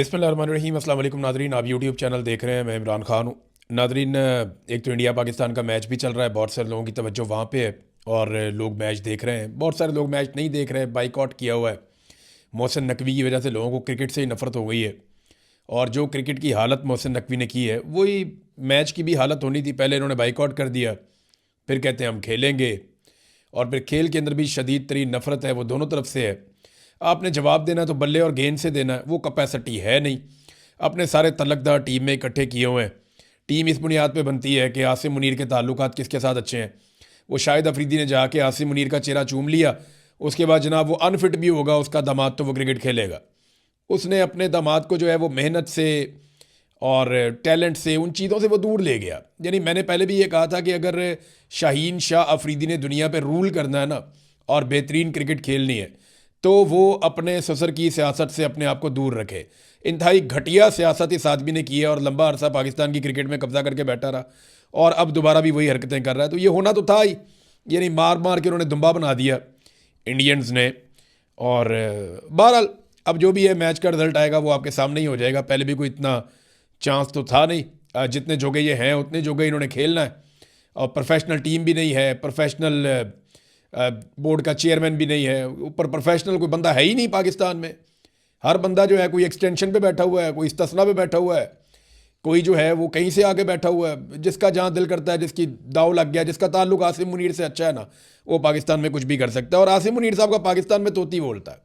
बिस्मिल्लाहिर्रहमानिर्रहीम। अस्सलाम वालेकुम नाज़रीन, आप यूट्यूब चैनल देख रहे हैं। मैं इमरान खान हूँ। नाज़रीन, एक तो इंडिया पाकिस्तान का मैच भी चल रहा है, बहुत सारे लोगों की तवज्जो वहाँ पे है और लोग मैच देख रहे हैं। बहुत सारे लोग मैच नहीं देख रहे हैं, बाइकआउट किया हुआ है। मोहसिन नकवी की वजह से लोगों को क्रिकेट से ही नफरत हो गई है और जो क्रिकेट की हालत मोहसिन नकवी ने की है वही मैच की भी हालत होनी थी। पहले इन्होंने बाइकआउट कर दिया, फिर कहते हैं हम खेलेंगे, और फिर खेल के अंदर भी शदीद तरीन नफरत है, वो दोनों तरफ से है। आपने जवाब देना तो बल्ले और गेंद से देना है, वो कैपेसिटी है नहीं। अपने सारे तलकदार टीम में इकट्ठे किए हुए हैं। टीम इस बुनियाद पे बनती है कि आसिम मुनीर के ताल्लुकात किसके साथ अच्छे हैं। वो शाहिद अफरीदी ने जाके आसिम मुनीर का चेहरा चूम लिया, उसके बाद जनाब वो अनफिट भी होगा उसका दामाद तो वो क्रिकेट खेलेगा। उसने अपने दामाद को जो है वो मेहनत से और टैलेंट से, उन चीज़ों से वो दूर ले गया। यानी मैंने पहले भी ये कहा था कि अगर शाहीन शाह अफरीदी ने दुनिया पे रूल करना है ना और बेहतरीन क्रिकेट खेलनी है तो वो अपने ससुर की सियासत से अपने आप को दूर रखे। इंतहाई घटिया सियासत इस आदमी ने की है और लंबा अरसा पाकिस्तान की क्रिकेट में कब्जा करके बैठा रहा और अब दोबारा भी वही हरकतें कर रहा है। तो ये होना तो था ही, यानी मार मार के उन्होंने दुम्बा बना दिया इंडियंस ने। और बहरहाल अब जो भी है मैच का रिजल्ट आएगा वो आपके सामने ही हो जाएगा। पहले भी कोई इतना चांस तो था नहीं। जितने जोगे ये हैं उतने जोगे इन्होंने खेलना है। और प्रोफेशनल टीम भी नहीं है, प्रोफेशनल बोर्ड का चेयरमैन भी नहीं है, ऊपर प्रोफेशनल कोई बंदा है ही नहीं पाकिस्तान में। हर बंदा जो है कोई एक्सटेंशन पे बैठा हुआ है, कोई इस्तिस्ना पे बैठा हुआ है, कोई जो है वो कहीं से आके बैठा हुआ है। जिसका जहाँ दिल करता है, जिसकी दाव लग गया, जिसका ताल्लुक आसिम मुनीर से अच्छा है ना, वो पाकिस्तान में कुछ भी कर सकता है। और आसिम मुनीर साहब का पाकिस्तान में तोती बोलता है,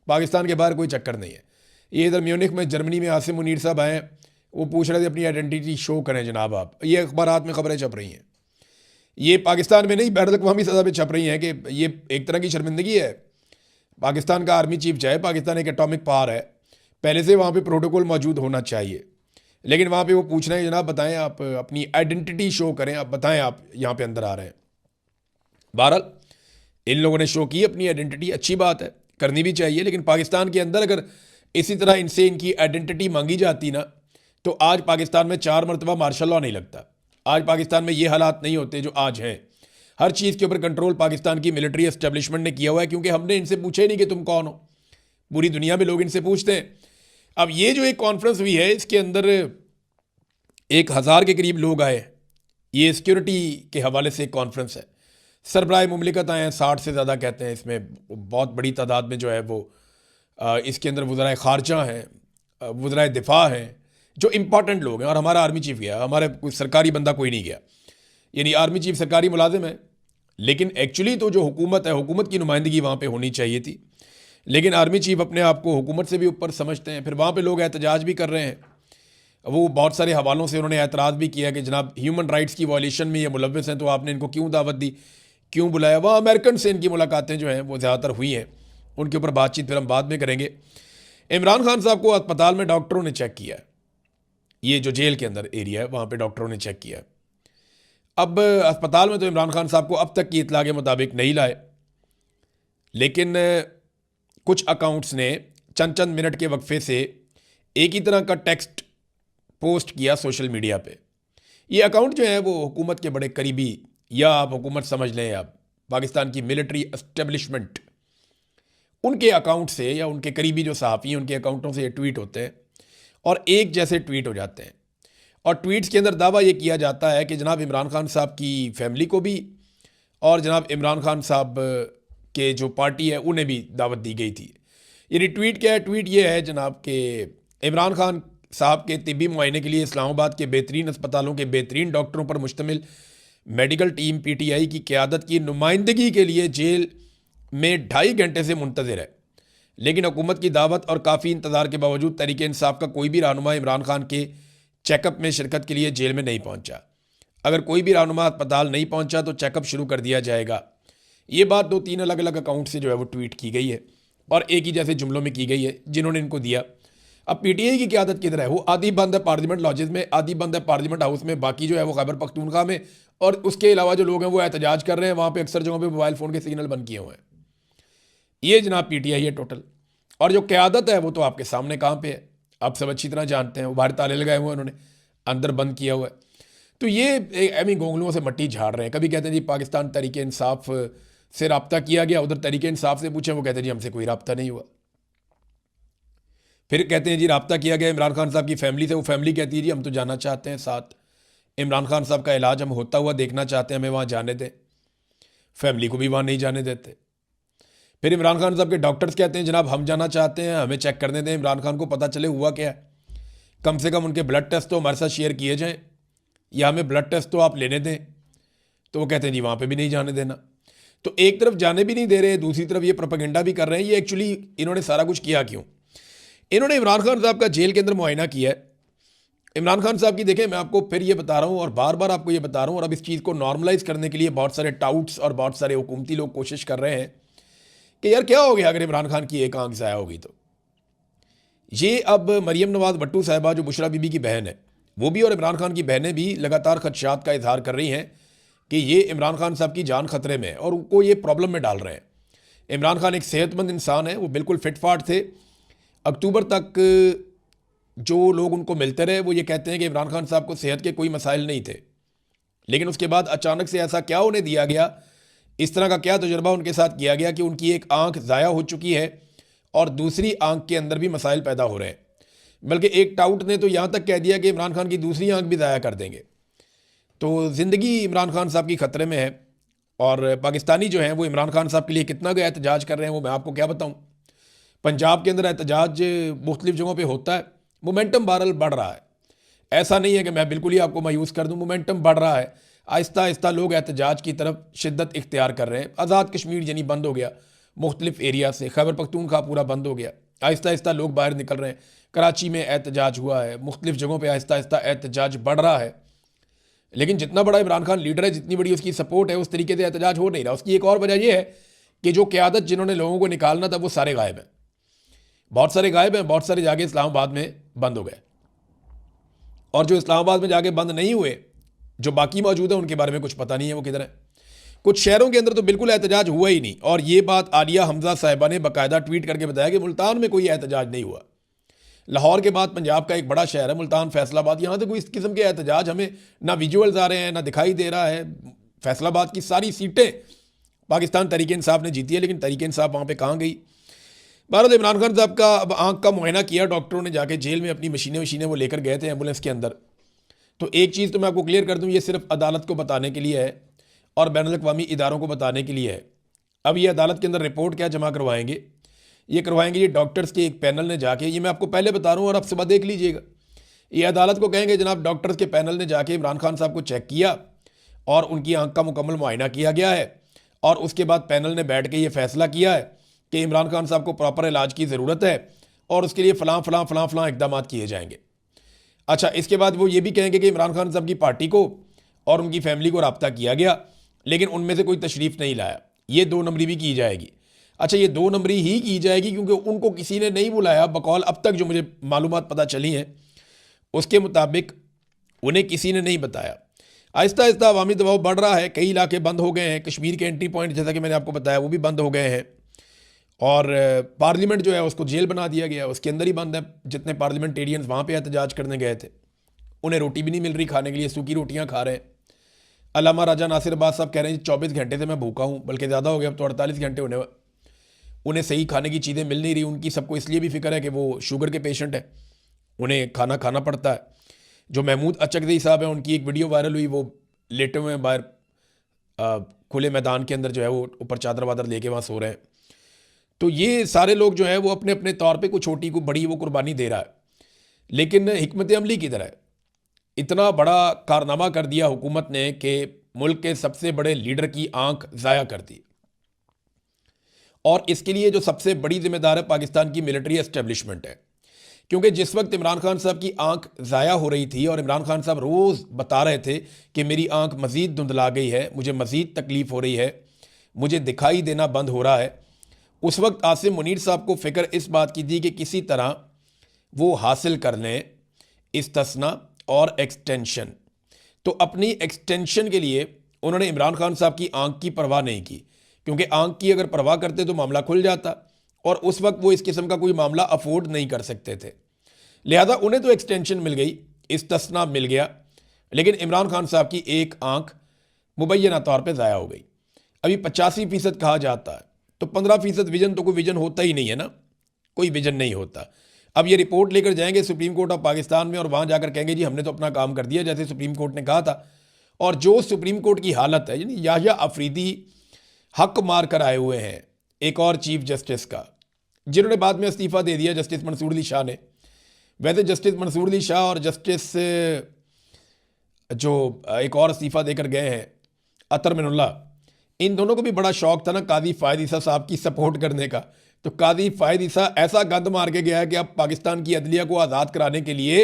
पाकिस्तान के बाहर कोई चक्कर नहीं है। ये इधर म्यूनिख में जर्मनी में आसिम मुनीर साहब आए, वो पूछ रहे थे अपनी आइडेंटिटी शो करें जनाब आप। ये अखबारात में खबरें छप रही हैं, ये पाकिस्तान में नहीं बैन अवी सतह पे छप रही हैं कि ये एक तरह की शर्मिंदगी है। पाकिस्तान का आर्मी चीफ चाहे, पाकिस्तान एक एटॉमिक पावर है, पहले से वहाँ पे प्रोटोकॉल मौजूद होना चाहिए, लेकिन वहाँ पे वो पूछ रहे हैं जनाब बताएं आप अपनी आइडेंटिटी शो करें, आप बताएं आप यहाँ पे अंदर आ रहे हैं। बहरहाल इन लोगों ने शो की अपनी आइडेंटिटी, अच्छी बात है, करनी भी चाहिए। लेकिन पाकिस्तान के अंदर अगर इसी तरह इनसे इनकी आइडेंटिटी मांगी जाती ना तो आज पाकिस्तान में 4 मरतबा मार्शल लॉ नहीं लगता। आज पाकिस्तान में ये हालात नहीं होते जो आज हैं। हर चीज़ के ऊपर कंट्रोल पाकिस्तान की मिलिट्री एस्टेब्लिशमेंट ने किया हुआ है, क्योंकि हमने इनसे पूछा ही नहीं कि तुम कौन हो। पूरी दुनिया में लोग इनसे पूछते हैं। अब ये जो एक कॉन्फ्रेंस हुई है इसके अंदर 1000 के करीब लोग आए। ये सिक्योरिटी के हवाले से एक कॉन्फ्रेंस है। सरबराह मुमलिकत आए हैं, 60 से ज़्यादा कहते हैं इसमें। बहुत बड़ी तादाद में जो है वो इसके अंदर वज़राए ख़ारजा हैं, वज़राए दिफा हैं, जो इंपॉर्टेंट लोग हैं। और हमारा आर्मी चीफ गया, हमारे कोई सरकारी बंदा कोई नहीं गया। यानी आर्मी चीफ सरकारी मुलाजिम है, लेकिन एक्चुअली तो जो हुकूमत है, हुकूमत की नुमाइंदगी वहाँ पे होनी चाहिए थी। लेकिन आर्मी चीफ अपने आप को हुकूमत से भी ऊपर समझते हैं। फिर वहाँ पे लोग एहतजाज भी कर रहे हैं। वो बहुत सारे हवालों से उन्होंने एतराज़ भी किया कि जनाब ह्यूमन राइट्स की वायलेशन में ये मुलव्वस हैं, तो आपने इनको क्यों दावत दी, क्यों बुलाया। वहाँ अमेरिकन से इनकी मुलाकातें जो हैं वो ज़्यादातर हुई हैं। उनके ऊपर बातचीत फिर हम बाद में करेंगे। इमरान खान साहब को अस्पताल में डॉक्टरों ने चेक किया। ये जो जेल के अंदर एरिया है वहाँ पे डॉक्टरों ने चेक किया। अब अस्पताल में तो इमरान खान साहब को अब तक की इतला के मुताबिक नहीं लाए, लेकिन कुछ अकाउंट्स ने चंद चंद मिनट के वक्फे से एक ही तरह का टेक्स्ट पोस्ट किया सोशल मीडिया पे। ये अकाउंट जो है वो हुकूमत के बड़े करीबी, या आप हुकूमत समझ लें, आप पाकिस्तान की मिलिट्री एस्टेब्लिशमेंट, उनके अकाउंट से या उनके करीबी जो सहाफ़ी हैं उनके अकाउंटों से ये ट्वीट होते हैं और एक जैसे ट्वीट हो जाते हैं। और ट्वीट्स के अंदर दावा ये किया जाता है कि जनाब इमरान खान साहब की फैमिली को भी और जनाब इमरान खान साहब के जो पार्टी है उन्हें भी दावत दी गई थी। ये ट्वीट क्या है? ट्वीट ये है जनाब कि इमरान खान साहब के तिब्बी मुआयने के लिए इस्लामाबाद के बेहतरीन अस्पतालों के बेहतरीन डॉक्टरों पर मुश्तमिल मेडिकल टीम पीटीआई की क़यादत की नुमाइंदगी के लिए जेल में 2.5 घंटे से मुंतज़िर है। लेकिन हुकूमत की दावत और काफ़ी इंतज़ार के बावजूद तहरीक इंसाफ का कोई भी रहनुमा इमरान खान के चेकअप में शिरकत के लिए जेल में नहीं पहुंचा। अगर कोई भी रहनुमा अस्पताल नहीं पहुंचा तो चेकअप शुरू कर दिया जाएगा। ये बात 2-3 अलग अलग अकाउंट से जो है वो ट्वीट की गई है और एक ही जैसे जुमलों में की गई है जिन्होंने इनको दिया। अब पीटीआई की क़यादत किधर है? वो आधी बंद है पार्लियामेंट लॉजेस में, आधी बंद है पार्लियामेंट हाउस में, बाकी जो है वो खैबर पख्तूनख्वा में। और उसके अलावा जो लोग हैं वो एहतजाज कर रहे हैं। वहाँ पर अक्सर जगहों पर मोबाइल फ़ोन के सिग्नल बंद किए हुए हैं। ये जनाब पीटीआई है टोटल। और जो क़यादत है वो तो आपके सामने कहाँ पे है, आप सब अच्छी तरह जानते हैं। वो बाहर ताले लगाए हुए हैं उन्होंने, अंदर बंद किया हुआ है। तो ये एमी गोंगलुओं से मट्टी झाड़ रहे हैं। कभी कहते हैं जी पाकिस्तान तहरीक इंसाफ से रब्ता किया गया, उधर तहरीक इंसाफ से पूछें वो कहते हैं जी हमसे कोई रब्ता नहीं हुआ। फिर कहते हैं जी रब्ता किया गया इमरान खान साहब की फैमिली से, वो फैमिली कहती है जी हम तो जाना चाहते हैं साथ, इमरान खान साहब का इलाज हम होता हुआ देखना चाहते हैं, हमें वहाँ जाने दें। फैमिली को भी वहाँ नहीं जाने देते। फिर इमरान खान साहब के डॉक्टर्स कहते हैं जनाब हम जाना चाहते हैं, हमें चेक करने दें, इमरान खान को पता चले हुआ क्या है, कम से कम उनके ब्लड टेस्ट तो हमारे साथ शेयर किए जाएँ, या हमें ब्लड टेस्ट तो आप लेने दें। तो वो कहते हैं जी वहाँ पे भी नहीं जाने देना। तो एक तरफ जाने भी नहीं दे रहे, दूसरी तरफ ये प्रोपेगेंडा भी कर रहे हैं। ये एक्चुअली इन्होंने सारा कुछ किया क्यों? इन्होंने इमरान खान साहब का जेल के अंदर मुआयना किया है। इमरान खान साहब की देखें, मैं आपको फिर ये बता रहा हूँ और बार बार आपको ये बता रहा हूँ, और अब इस चीज़ को नॉर्मलाइज करने के लिए बहुत सारे टाउट्स और बहुत सारे हुकूमती लोग कोशिश कर रहे हैं कि यार क्या हो गया अगर इमरान खान की एक आंख ज़ाया होगी तो। ये अब मरियम नवाज भट्टू साहिबा जो बुशरा बीबी की बहन है, वो भी और इमरान खान की बहनें भी लगातार खदशात का इजहार कर रही हैं कि ये इमरान खान साहब की जान खतरे में है और उनको ये प्रॉब्लम में डाल रहे हैं। इमरान खान एक सेहतमंद इंसान है, वो बिल्कुल फिटफाट थे। अक्टूबर तक जो लोग उनको मिलते रहे वो ये कहते हैं कि इमरान खान साहब को सेहत के कोई मसाइल नहीं थे, लेकिन उसके बाद अचानक से ऐसा क्या उन्हें दिया गया, इस तरह का क्या तजुर्बा उनके साथ किया गया कि उनकी एक आंख ज़ाया हो चुकी है और दूसरी आंख के अंदर भी मसाइल पैदा हो रहे हैं। बल्कि एक टाउट ने तो यहाँ तक कह दिया कि इमरान खान की दूसरी आंख भी ज़ाया कर देंगे। तो ज़िंदगी इमरान खान साहब की ख़तरे में है। और पाकिस्तानी जो हैं वो इमरान खान साहब के लिए कितना गया एहतजाज कर रहे हैं वो मैं आपको क्या बताऊँ। पंजाब के अंदर एहतजाज मुख्तलिफ़ जगहों पे होता है, मोमेंटम बहरहाल बढ़ रहा है। ऐसा नहीं है कि मैं बिल्कुल ही आपको मायूस कर दूं, मोमेंटम बढ़ रहा है। आहिस्ता आहिस्ता लोग एहतजाज की तरफ शिद्दत इख्तियार कर रहे हैं। आज़ाद कश्मीर यानी बंद हो गया मुख्तलिफ एरिया से, खैबर पख्तूनख्वा पूरा बंद हो गया। आहिस्ता आहिस्ता लोग बाहर निकल रहे हैं। कराची में एहतजाज हुआ है, मुख्तलिफ जगहों पर आहिस्ता आहिस्ता एहतजाज बढ़ रहा है। लेकिन जितना बड़ा इमरान खान लीडर है, जितनी बड़ी उसकी सपोर्ट है, उस तरीके से एहतजाज हो नहीं रहा। उसकी एक और वजह यह है कि जो क़यादत जिन्होंने लोगों को निकालना था वो सारे गायब हैं। बहुत सारे गायब हैं, बहुत सारे जाके इस्लामाबाद में बंद हो गए, और जो इस्लामाबाद में जाके बंद नहीं हुए, जो बाकी मौजूद है, उनके बारे में कुछ पता नहीं है वो किधर है। कुछ शहरों के अंदर तो बिल्कुल एहतजाज हुआ ही नहीं। और ये बात आलिया हमजा साहिबा ने बाकायदा ट्वीट करके बताया कि मुल्तान में कोई एहतजाज नहीं हुआ। लाहौर के बाद पंजाब का एक बड़ा शहर है मुल्तान, फैसलाबाद, यहाँ तो कोई इस किस्म के एहतजाज हमें ना विजुअल्स आ रहे हैं ना दिखाई दे रहा है। फैसलाबाद की सारी सीटें पाकिस्तान तहरीक इंसाफ ने जीती है, लेकिन तहरीक इंसाफ वहाँ पर कहाँ गई। भारत इमरान खान साहब का अब आंख का मुआयना किया डॉक्टरों ने, जाके जेल में अपनी मशीनें वो लेकर गए थे एम्बुलेंस के अंदर। तो एक चीज़ तो मैं आपको क्लियर कर दूं, ये सिर्फ अदालत को बताने के लिए है और बैनुल अक़वामी इदारों को बताने के लिए है। अब ये अदालत के अंदर रिपोर्ट क्या जमा करवाएंगे, ये करवाएंगे ये डॉक्टर्स के एक पैनल ने जाके, ये मैं आपको पहले बता रहा हूँ और आप सुबह देख लीजिएगा। ये अदालत को कहेंगे जनाब डॉक्टर्स के पैनल ने जाके इमरान खान साहब को चेक किया और उनकी आंख का मुकम्मल मुआयना किया गया है, और उसके बाद पैनल ने बैठ के ये फैसला किया है कि इमरान खान साहब को प्रॉपर इलाज की ज़रूरत है और उसके लिए फ़लाँ फ़लाँ फ़लाँ फ़लाँ इकदाम किए जाएंगे। अच्छा, इसके बाद वो ये भी कहेंगे कि इमरान खान साहब की पार्टी को और उनकी फैमिली को रब्ता किया गया, लेकिन उनमें से कोई तशरीफ़ नहीं लाया। ये 2 नंबरी भी की जाएगी। अच्छा, ये 2 नंबरी ही की जाएगी क्योंकि उनको किसी ने नहीं बुलाया। बकौल अब तक जो मुझे मालूमात पता चली हैं उसके मुताबिक उन्हें किसी ने नहीं बताया। आहिस्ता आहिस्ता अवामी दबाव बढ़ रहा है, कई इलाके बंद हो गए हैं। कश्मीर के एंट्री पॉइंट जैसा कि मैंने आपको बताया वो भी बंद हो गए हैं, और पार्लियामेंट जो है उसको जेल बना दिया गया, उसके अंदर ही बंद है। जितने पार्लियामेंटेरियंस वहाँ पे एहतजाज करने गए थे उन्हें रोटी भी नहीं मिल रही खाने के लिए, सूखी रोटियाँ खा रहे हैं। अल्लामा राजा नासिर अब्बास साहब कह रहे हैं 24 घंटे से मैं भूखा हूँ, बल्कि ज़्यादा हो गया, अब तो 48 घंटे होने। उन्हें सही खाने की चीज़ें मिल नहीं रही। उनकी सबको इसलिए भी फिक्र है कि वो शुगर के पेशेंट हैं, उन्हें खाना खाना पड़ता है। जो महमूद अचकज़ई साहब हैं उनकी एक वीडियो वायरल हुई, वो लेटे हुए हैं बाहर खुले मैदान के अंदर, जो है वो ऊपर चादर वादर लेके वहाँ सो रहे हैं। तो ये सारे लोग जो है वो अपने अपने तौर पे कुछ छोटी को बड़ी वो कुर्बानी दे रहा है, लेकिन हिकमत अमली किधर है। इतना बड़ा कारनामा कर दिया हुकूमत ने कि मुल्क के सबसे बड़े लीडर की आंख ज़ाया कर दी, और इसके लिए जो सबसे बड़ी जिम्मेदार है पाकिस्तान की मिलिट्री एस्टेब्लिशमेंट है। क्योंकि जिस वक्त इमरान खान साहब की आंख ज़ाया हो रही थी और इमरान खान साहब रोज़ बता रहे थे कि मेरी आंख मज़ीद धुंधला गई है, मुझे मज़ीद तकलीफ़ हो रही है, मुझे दिखाई देना बंद हो रहा है, उस वक्त आसिम मुनीर साहब को फ़िक्र इस बात की थी कि किसी तरह वो हासिल कर लें इस्तिस्ना और एक्सटेंशन। तो अपनी एक्सटेंशन के लिए उन्होंने इमरान खान साहब की आंख की परवाह नहीं की, क्योंकि आंख की अगर परवाह करते तो मामला खुल जाता, और उस वक्त वो इस किस्म का कोई मामला अफोर्ड नहीं कर सकते थे। लिहाजा उन्हें तो एक्सटेंशन मिल गई, इस्तिस्ना मिल गया, लेकिन इमरान खान साहब की एक आंख मुबैना तौर पर ज़ाया हो गई। अभी 85% कहा जाता है, तो 15% विजन तो कोई विजन होता ही नहीं है ना, कोई विजन नहीं होता। अब ये रिपोर्ट लेकर जाएंगे सुप्रीम कोर्ट ऑफ पाकिस्तान में और वहाँ जाकर कहेंगे जी हमने तो अपना काम कर दिया जैसे सुप्रीम कोर्ट ने कहा था। और जो सुप्रीम कोर्ट की हालत है, यानी याहिया अफरीदी हक मार कर आए हुए हैं एक और चीफ जस्टिस का, जिन्होंने बाद में इस्तीफ़ा दे दिया, जस्टिस मंसूर अली शाह ने। वैसे जस्टिस मंसूर अली शाह और जस्टिस जो एक और इस्तीफ़ा देकर गए हैं अतर मिनुल्ला, इन दोनों को भी बड़ा शौक था ना काजी फ़ायद ईसा साहब की सपोर्ट करने का। तो काजी फ़ायद ईसा ऐसा गंद मार के गया है कि अब पाकिस्तान की अदलिया को आज़ाद कराने के लिए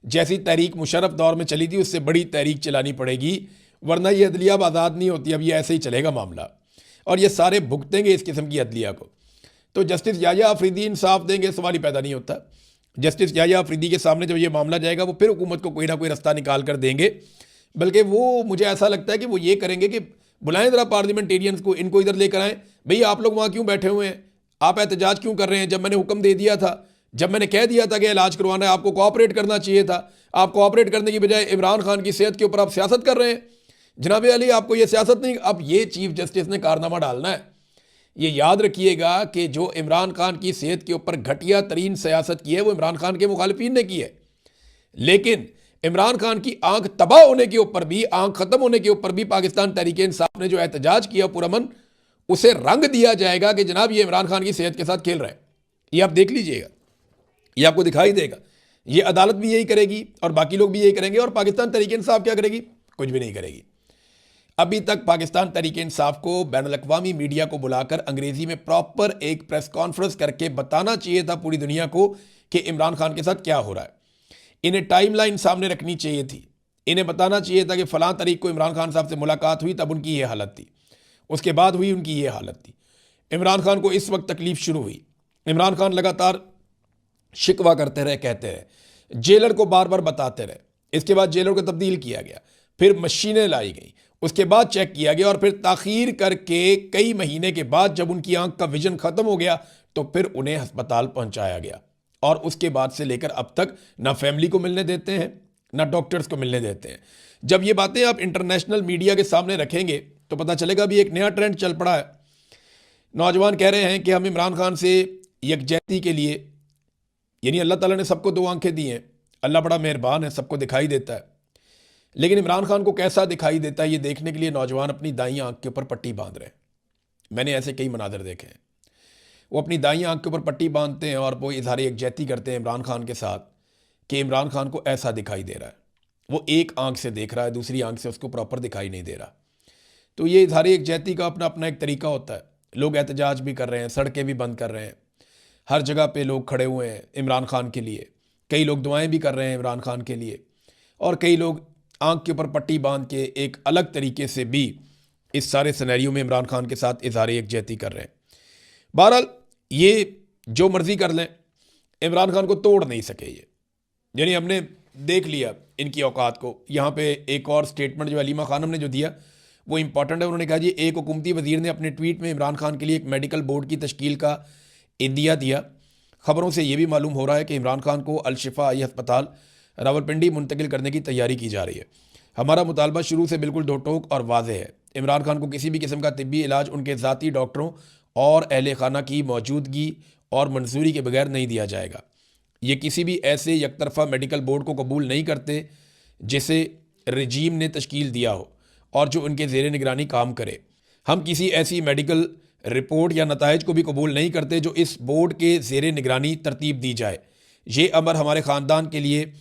जैसी तहरीक मुशर्रफ दौर में चली थी उससे बड़ी तहरीक चलानी पड़ेगी, वरना ये अदलिया अब आज़ाद नहीं होती। अब ये ऐसे ही चलेगा मामला और ये सारे भुगतेंगे इस किस्म की अदलिया को। तो जस्टिस याहिया अफरीदी इंसाफ देंगे, सवाल ही पैदा नहीं होता। जस्टिस याहिया अफरीदी के सामने जब ये मामला जाएगा वो फिर हुकूमत को कोई ना कोई रास्ता निकाल कर देंगे, बल्कि वो मुझे ऐसा लगता है कि वो ये करेंगे कि बुलाएं ज़रा पार्लियामेंटेरियंस को, इनको इधर लेकर आएँ। भाई आप लोग वहाँ क्यों बैठे हुए हैं, आप एहतजाज क्यों कर रहे हैं? जब मैंने हुक्म दे दिया था, जब मैंने कह दिया था कि इलाज करवाना है, आपको कोऑपरेट करना चाहिए था। आप कोऑपरेट करने की बजाय इमरान खान की सेहत के ऊपर आप सियासत कर रहे हैं। जनाब अली आपको ये सियासत नहीं, अब ये चीफ जस्टिस ने कारनामा डालना है। ये याद रखिएगा कि जो इमरान खान की सेहत के ऊपर घटिया तरीन सियासत की है वो इमरान खान के मुखालिफिन ने की है, लेकिन इमरान खान की आंख तबाह होने के ऊपर भी, आंख खत्म होने के ऊपर भी पाकिस्तान तहरीक इंसाफ ने जो एहतजाज किया पुरअमन, उसे रंग दिया जाएगा कि जनाब ये इमरान खान की सेहत के साथ खेल रहे हैं। ये आप देख लीजिएगा, ये आपको दिखाई देगा। ये अदालत भी यही करेगी और बाकी लोग भी यही करेंगे। और पाकिस्तान तहरीक इंसाफ क्या करेगी? कुछ भी नहीं करेगी। अभी तक पाकिस्तान तहरीक इंसाफ को बैनुल-अक़वामी मीडिया को बुलाकर अंग्रेजी में प्रॉपर एक प्रेस कॉन्फ्रेंस करके बताना चाहिए था पूरी दुनिया को कि इमरान खान के साथ क्या हो रहा है। इन्हें टाइमलाइन सामने रखनी चाहिए थी। इन्हें बताना चाहिए था कि फ़लाँ तारीख को इमरान खान साहब से मुलाकात हुई, तब उनकी ये हालत थी, उसके बाद हुई उनकी ये हालत थी। इमरान खान को इस वक्त तकलीफ़ शुरू हुई। इमरान खान लगातार शिकवा करते रहे, कहते रहे, जेलर को बार बार बताते रहे। इसके बाद जेलर को तब्दील किया गया, फिर मशीनें लाई गई, उसके बाद चेक किया गया और फिर ताख़ीर करके कई महीने के बाद जब उनकी आंख का विजन ख़त्म हो गया तो फिर उन्हें अस्पताल पहुंचाया गया। और उसके बाद से लेकर अब तक ना फैमिली को मिलने देते हैं ना डॉक्टर्स को मिलने देते हैं। जब ये बातें आप इंटरनेशनल मीडिया के सामने रखेंगे तो पता चलेगा अभी एक नया ट्रेंड चल पड़ा है। नौजवान कह रहे हैं कि हम इमरान खान से यकजहती के लिए, यानी अल्लाह ताला ने सबको दो आंखें दी हैं, अल्लाह बड़ा मेहरबान है, सबको दिखाई देता है, लेकिन इमरान खान को कैसा दिखाई देता है ये देखने के लिए नौजवान अपनी दाईं आंख के ऊपर पट्टी बांध रहे हैं। मैंने ऐसे कई मनाजर देखे हैं। वो अपनी दाईं आंख के ऊपर पट्टी बांधते हैं और वो इजहार यकजहती करते हैं इमरान खान के साथ कि इमरान खान को ऐसा दिखाई दे रहा है। वो एक आंख से देख रहा है, दूसरी आंख से उसको प्रॉपर दिखाई नहीं दे रहा। तो ये इजहार यकजहती का अपना अपना एक तरीका होता है। लोग एहतजाज भी कर रहे हैं, सड़कें भी बंद कर रहे हैं, हर जगह पे लोग खड़े हुए हैं इमरान खान के लिए। कई लोग दुआएं भी कर रहे हैं इमरान खान के लिए और कई लोग आंख के ऊपर पट्टी बांध के एक अलग तरीके से भी इस सारे सिनेरियो में इमरान खान के साथ इजहार यकजहती कर रहे हैं। बहरहाल ये जो मर्जी कर लें, इमरान खान को तोड़ नहीं सके ये, यानी हमने देख लिया इनकी औकात को। यहाँ पे एक और स्टेटमेंट जो अलीमा खानम ने जो दिया वो इंपॉर्टेंट है। उन्होंने कहा जी एक हुकूमती वजीर ने अपने ट्वीट में इमरान खान के लिए एक मेडिकल बोर्ड की तश्कील का इंदिया दिया। खबरों से ये भी मालूम हो रहा है कि इमरान खान को अल-शिफा आई अस्पताल रावलपिंडी मुंतकिल करने की तैयारी की जा रही है। हमारा मुतालबा शुरू से बिल्कुल दो टोक और वाज़ेह है। इमरान खान को किसी भी किस्म का तिब्बी इलाज उनके ज़ाती डॉक्टरों और अहले खाना की मौजूदगी और मंजूरी के बगैर नहीं दिया जाएगा। ये किसी भी ऐसे यकतरफा मेडिकल बोर्ड को कबूल नहीं करते जिसे रजीम ने तश्कील दिया हो और जो उनके ज़ेरे निगरानी काम करे। हम किसी ऐसी मेडिकल रिपोर्ट या नताइज को भी कबूल नहीं करते जो इस बोर्ड के ज़ेरे निगरानी तरतीब दी जाए। ये अमर हमारे ख़ानदान के लिए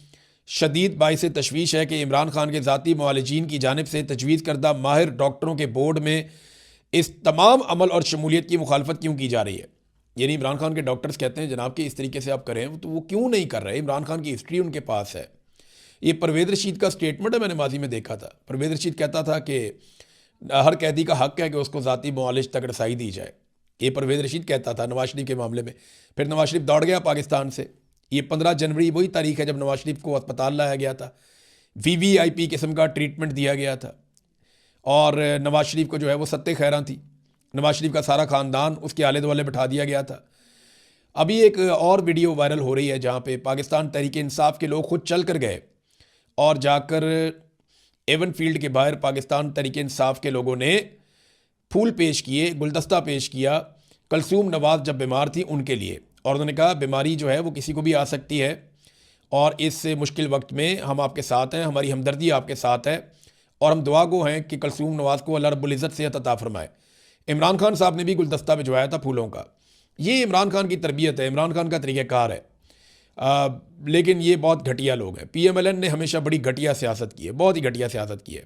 शदीद बाइस तशवीश है कि इमरान खान के ज़ाती मुआलिजीन की जानिब से तजवीज़ करदा माहिर डॉक्टरों के बोर्ड में इस तमाम अमल और शमूलियत की मुखालफत क्यों की जा रही है। यानी इमरान खान के डॉक्टर्स कहते हैं जनाब कि इस तरीके से आप करें, तो वो क्यों नहीं कर रहे? इमरान खान की हिस्ट्री उनके पास है। ये परवेज़ रशीद का स्टेटमेंट है, मैंने माजी में देखा था। परवेज़ रशीद कहता था कि हर कैदी का हक है कि उसको ज़ाती मुआलिज तक रसाई दी जाए। ये परवेज़ रशीद कहता था नवाज शरीफ के मामले में। फिर नवाज शरीफ दौड़ गया पाकिस्तान से। ये 15 जनवरी वही तारीख है जब नवाज शरीफ को अस्पताल लाया गया था, VVIP किस्म का ट्रीटमेंट दिया गया था और नवाज शरीफ को जो है वो सत्ते खैरां थी। नवाज शरीफ का सारा ख़ानदान उसके आले दुआले बिठा दिया गया था। अभी एक और वीडियो वायरल हो रही है जहाँ पे पाकिस्तान तहरीक इंसाफ के लोग खुद चल कर गए और जाकर एवन फील्ड के बाहर पाकिस्तान तहरीक इंसाफ के लोगों ने फूल पेश किए, गुलदस्ता पेश किया कलसूम नवाज जब बीमार थी उनके लिए, और उन्होंने कहा बीमारी जो है वो किसी को भी आ सकती है और इस मुश्किल वक्त में हम आपके साथ हैं, हमारी हमदर्दी आपके साथ है और हम दुआ गो हैं कि कलसूम नवाज़ को अल्लाह रब्बुल इज़्ज़त सेहत अता फरमाए। इमरान खान साहब ने भी गुलदस्ता भिजवाया था फूलों का। ये इमरान खान की तरबियत है, इमरान खान का तरीक़ाकार है। लेकिन ये बहुत घटिया लोग हैं। PMLN ने हमेशा बड़ी घटिया सियासत की है, बहुत ही घटिया सियासत की है।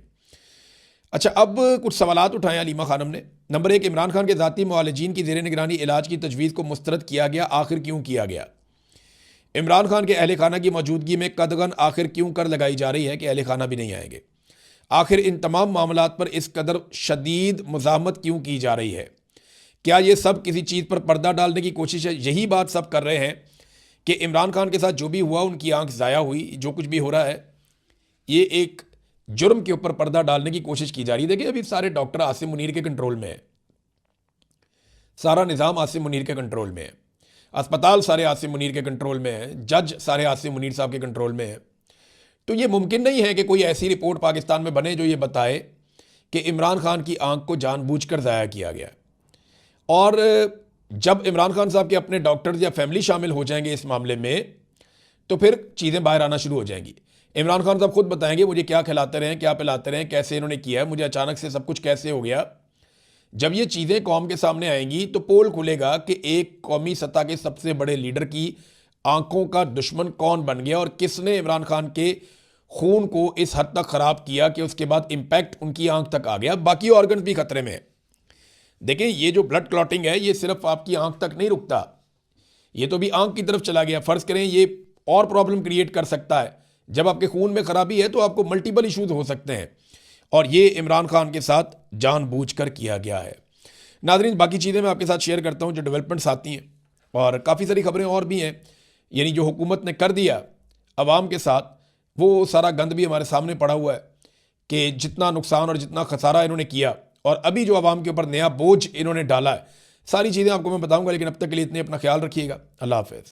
अच्छा, अब कुछ सवालात उठाए अलीमा खानम ने। नंबर 1, इमरान खान के ज़ाती मुआलजीन की ज़ेर निगरानी इलाज की तजवीज़ को मुस्तरद किया गया, आखिर क्यों किया गया? इमरान खान के अहल खाना की मौजूदगी में कदगन आखिर क्यों कर लगाई जा रही है कि अहल खाना भी नहीं आएंगे? आखिर इन तमाम मामलात पर इस कदर शदीद मुज़ाहमत क्यों की जा रही है? क्या ये सब किसी चीज़ पर पर्दा डालने की कोशिश है? यही बात सब कर रहे हैं कि इमरान खान के साथ जो भी हुआ, उनकी आंख ज़ाया हुई, जो कुछ भी हो रहा है ये एक जुर्म के ऊपर पर्दा डालने की कोशिश की जा रही है। देखिए, अभी सारे डॉक्टर आसिम मुनीर के कंट्रोल में है, सारा निज़ाम आसिम मुनीर के कंट्रोल में है, अस्पताल सारे आसिम मुनीर के कंट्रोल में है, जज सारे आसिम मुनीर साहब के कंट्रोल में है। तो ये मुमकिन नहीं है कि कोई ऐसी रिपोर्ट पाकिस्तान में बने जो ये बताए कि इमरान खान की आंख को जानबूझकर ज़ाया किया गया। और जब इमरान खान साहब के अपने डॉक्टर्स या फैमिली शामिल हो जाएंगे इस मामले में, तो फिर चीज़ें बाहर आना शुरू हो जाएंगी। इमरान खान साहब खुद बताएंगे मुझे क्या खिलाते रहे, क्या पिलाते रहे, कैसे इन्होंने किया है, मुझे अचानक से सब कुछ कैसे हो गया। जब ये चीज़ें कौम के सामने आएंगी तो पोल खुलेगा कि एक कौमी सतह के सबसे बड़े लीडर की आंखों का दुश्मन कौन बन गया और किसने इमरान खान के खून को इस हद तक ख़राब किया कि उसके बाद इम्पैक्ट उनकी आंख तक आ गया। बाकी ऑर्गन्स भी खतरे में है। देखें, ये जो ब्लड क्लॉटिंग है ये सिर्फ आपकी आंख तक नहीं रुकता, ये तो भी आंख की तरफ चला गया। फ़र्ज़ करें ये और प्रॉब्लम क्रिएट कर सकता है। जब आपके खून में ख़राबी है तो आपको मल्टीपल इशूज़ हो सकते हैं और ये इमरान खान के साथ जानबूझकर किया गया है। नाज़रीन, बाकी चीज़ें मैं आपके साथ शेयर करता हूँ जो डेवलपमेंट्स आती हैं, और काफ़ी सारी खबरें और भी हैं। यानी जो हुकूमत ने कर दिया अवाम के साथ, वो सारा गंद भी हमारे सामने पड़ा हुआ है कि जितना नुकसान और जितना खसारा इन्होंने किया और अभी जो आवाम के ऊपर नया बोझ इन्होंने डाला है, सारी चीज़ें आपको मैं बताऊँगा। लेकिन अब तक के लिए इतने, अपना ख्याल रखिएगा। अल्लाह हाफ़िज़।